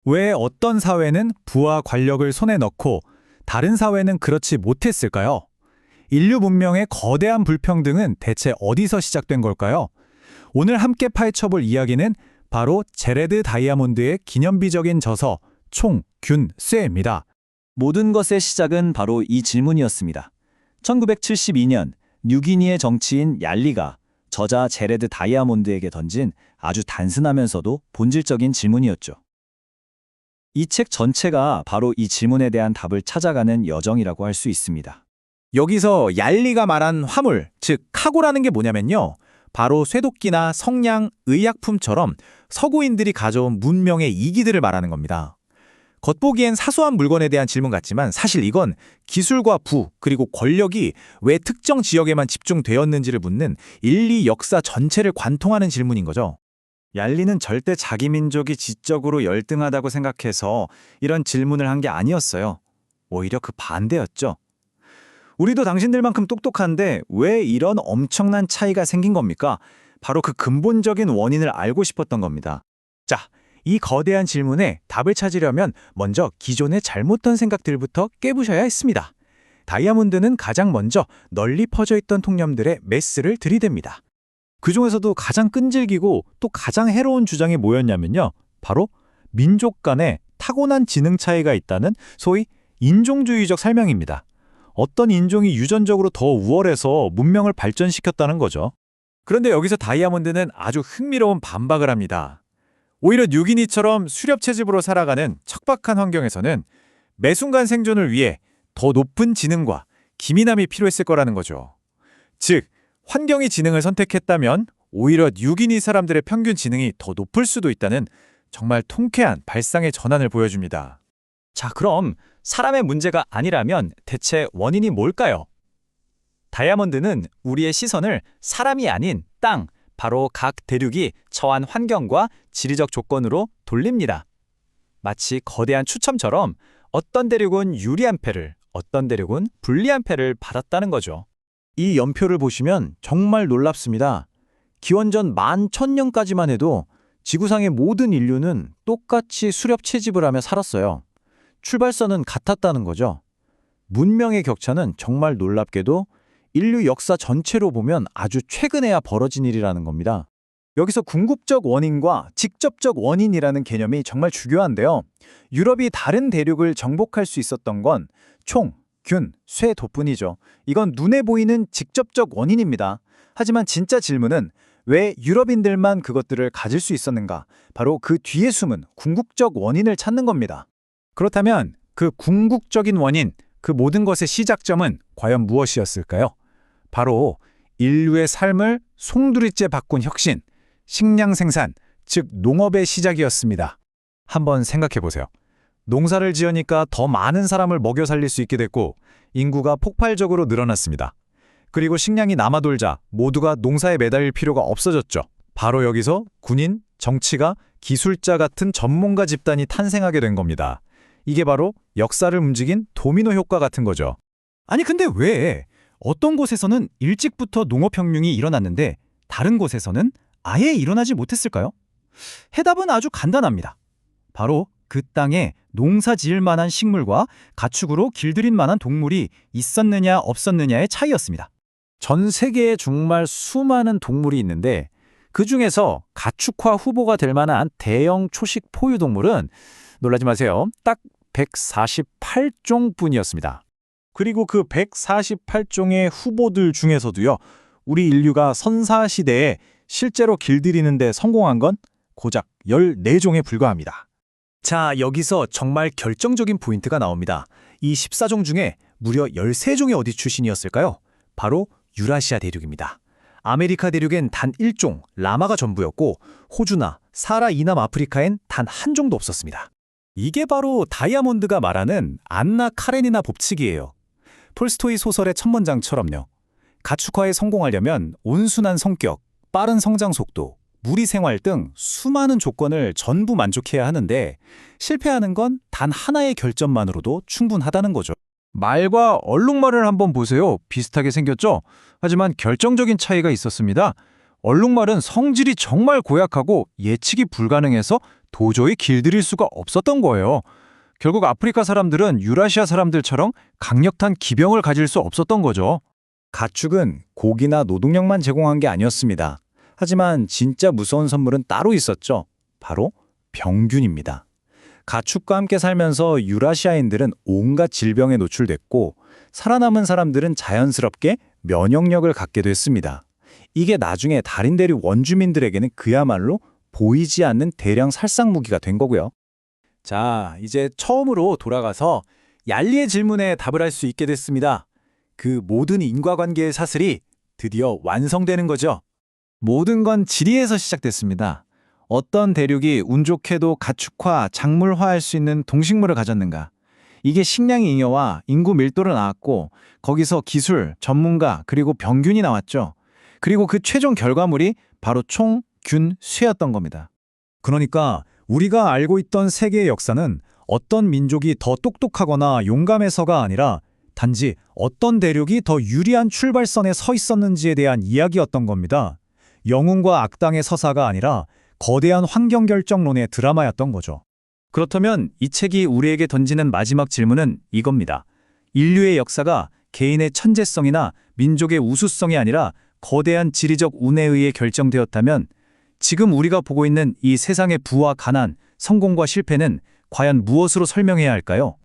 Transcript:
왜 어떤 사회는 부와 권력을 손에 넣고 다른 사회는 그렇지 못했을까요? 인류 문명의 거대한 불평등은 대체 어디서 시작된 걸까요? 오늘 함께 파헤쳐볼 이야기는 바로 제레드 다이아몬드의 기념비적인 저서 총, 균, 쇠입니다. 모든 것의 시작은 바로 이 질문이었습니다. 1972년 뉴기니의 정치인 얄리가 저자 제레드 다이아몬드에게 던진 아주 단순하면서도 본질적인 질문이었죠. 이 책 전체가 바로 이 질문에 대한 답을 찾아가는 여정이라고 할 수 있습니다. 여기서 얄리가 말한 화물, 즉 카고라는 게 뭐냐면요. 바로 쇠도끼나 성냥, 의약품처럼 서구인들이 가져온 문명의 이기들을 말하는 겁니다. 겉보기엔 사소한 물건에 대한 질문 같지만 사실 이건 기술과 부, 그리고 권력이 왜 특정 지역에만 집중되었는지를 묻는 인류 역사 전체를 관통하는 질문인 거죠. 얄리는 절대 자기 민족이 지적으로 열등하다고 생각해서 이런 질문을 한 게 아니었어요. 오히려 그 반대였죠. 우리도 당신들만큼 똑똑한데 왜 이런 엄청난 차이가 생긴 겁니까? 바로 그 근본적인 원인을 알고 싶었던 겁니다. 자, 이 거대한 질문에 답을 찾으려면 먼저 기존의 잘못된 생각들부터 깨부셔야 했습니다. 다이아몬드는 가장 먼저 널리 퍼져 있던 통념들의 메스를 들이댑니다. 그 중에서도 가장 끈질기고 또 가장 해로운 주장이 뭐였냐면요. 바로 민족 간에 타고난 지능 차이가 있다는 소위 인종주의적 설명입니다. 어떤 인종이 유전적으로 더 우월해서 문명을 발전시켰다는 거죠. 그런데 여기서 다이아몬드는 아주 흥미로운 반박을 합니다. 오히려 뉴기니처럼 수렵 채집으로 살아가는 척박한 환경에서는 매 순간 생존을 위해 더 높은 지능과 기민함이 필요했을 거라는 거죠. 즉, 환경이 지능을 선택했다면 오히려 뉴기니 사람들의 평균 지능이 더 높을 수도 있다는 정말 통쾌한 발상의 전환을 보여줍니다. 자, 그럼 사람의 문제가 아니라면 대체 원인이 뭘까요? 다이아몬드는 우리의 시선을 사람이 아닌 땅, 바로 각 대륙이 처한 환경과 지리적 조건으로 돌립니다. 마치 거대한 추첨처럼 어떤 대륙은 유리한 패를, 어떤 대륙은 불리한 패를 받았다는 거죠. 이 연표를 보시면 정말 놀랍습니다. 기원전 11,000년까지만 해도 지구상의 모든 인류는 똑같이 수렵 채집을 하며 살았어요. 출발선은 같았다는 거죠. 문명의 격차는 정말 놀랍게도 인류 역사 전체로 보면 아주 최근에야 벌어진 일이라는 겁니다. 여기서 궁극적 원인과 직접적 원인이라는 개념이 정말 중요한데요. 유럽이 다른 대륙을 정복할 수 있었던 건 총, 균, 쇠 덕분이죠. 이건 눈에 보이는 직접적 원인입니다. 하지만 진짜 질문은 왜 유럽인들만 그것들을 가질 수 있었는가? 바로 그 뒤에 숨은 궁극적 원인을 찾는 겁니다. 그렇다면 그 궁극적인 원인, 그 모든 것의 시작점은 과연 무엇이었을까요? 바로 인류의 삶을 송두리째 바꾼 혁신, 식량 생산, 즉 농업의 시작이었습니다. 한번 생각해 보세요. 농사를 지으니까 더 많은 사람을 먹여 살릴 수 있게 됐고 인구가 폭발적으로 늘어났습니다. 그리고 식량이 남아돌자 모두가 농사에 매달릴 필요가 없어졌죠. 바로 여기서 군인, 정치가, 기술자 같은 전문가 집단이 탄생하게 된 겁니다. 이게 바로 역사를 움직인 도미노 효과 같은 거죠. 아니 근데 왜 어떤 곳에서는 일찍부터 농업혁명이 일어났는데 다른 곳에서는 아예 일어나지 못했을까요? 해답은 아주 간단합니다. 바로 그 땅에 농사 지을 만한 식물과 가축으로 길들인 만한 동물이 있었느냐 없었느냐의 차이였습니다. 전 세계에 정말 수많은 동물이 있는데 그 중에서 가축화 후보가 될 만한 대형 초식 포유동물은 놀라지 마세요. 딱 148종 뿐이었습니다. 그리고 그 148종의 후보들 중에서도요. 우리 인류가 선사시대에 실제로 길들이는 데 성공한 건 고작 14종에 불과합니다. 자, 여기서 정말 결정적인 포인트가 나옵니다. 이 14종 중에 무려 13종이 어디 출신이었을까요? 바로 유라시아 대륙입니다. 아메리카 대륙엔 단 1종, 라마가 전부였고 호주나 사하라 이남 아프리카엔 단 한 종도 없었습니다. 이게 바로 다이아몬드가 말하는 안나 카레니나 법칙이에요. 톨스토이 소설의 첫 문장처럼요. 가축화에 성공하려면 온순한 성격, 빠른 성장 속도, 무리 생활 등 수많은 조건을 전부 만족해야 하는데 실패하는 건 단 하나의 결점만으로도 충분하다는 거죠. 말과 얼룩말을 한번 보세요. 비슷하게 생겼죠? 하지만 결정적인 차이가 있었습니다. 얼룩말은 성질이 정말 고약하고 예측이 불가능해서 도저히 길들일 수가 없었던 거예요. 결국 아프리카 사람들은 유라시아 사람들처럼 강력한 기병을 가질 수 없었던 거죠. 가축은 고기나 노동력만 제공한 게 아니었습니다. 하지만 진짜 무서운 선물은 따로 있었죠. 바로 병균입니다. 가축과 함께 살면서 유라시아인들은 온갖 질병에 노출됐고 살아남은 사람들은 자연스럽게 면역력을 갖게 됐습니다. 이게 나중에 다린 대륙 원주민들에게는 그야말로 보이지 않는 대량 살상 무기가 된 거고요. 자, 이제 처음으로 돌아가서 얄리의 질문에 답을 할 수 있게 됐습니다. 그 모든 인과관계의 사슬이 드디어 완성되는 거죠. 모든 건 지리에서 시작됐습니다. 어떤 대륙이 운 좋게도 가축화, 작물화할 수 있는 동식물을 가졌는가. 이게 식량 잉여와 인구 밀도를 낳았고 거기서 기술, 전문가, 그리고 병균이 나왔죠. 그리고 그 최종 결과물이 바로 총, 균, 쇠였던 겁니다. 그러니까 우리가 알고 있던 세계의 역사는 어떤 민족이 더 똑똑하거나 용감해서가 아니라 단지 어떤 대륙이 더 유리한 출발선에 서 있었는지에 대한 이야기였던 겁니다. 영웅과 악당의 서사가 아니라 거대한 환경결정론의 드라마였던 거죠. 그렇다면 이 책이 우리에게 던지는 마지막 질문은 이겁니다. 인류의 역사가 개인의 천재성이나 민족의 우수성이 아니라 거대한 지리적 운에 의해 결정되었다면 지금 우리가 보고 있는 이 세상의 부와 가난, 성공과 실패는 과연 무엇으로 설명해야 할까요?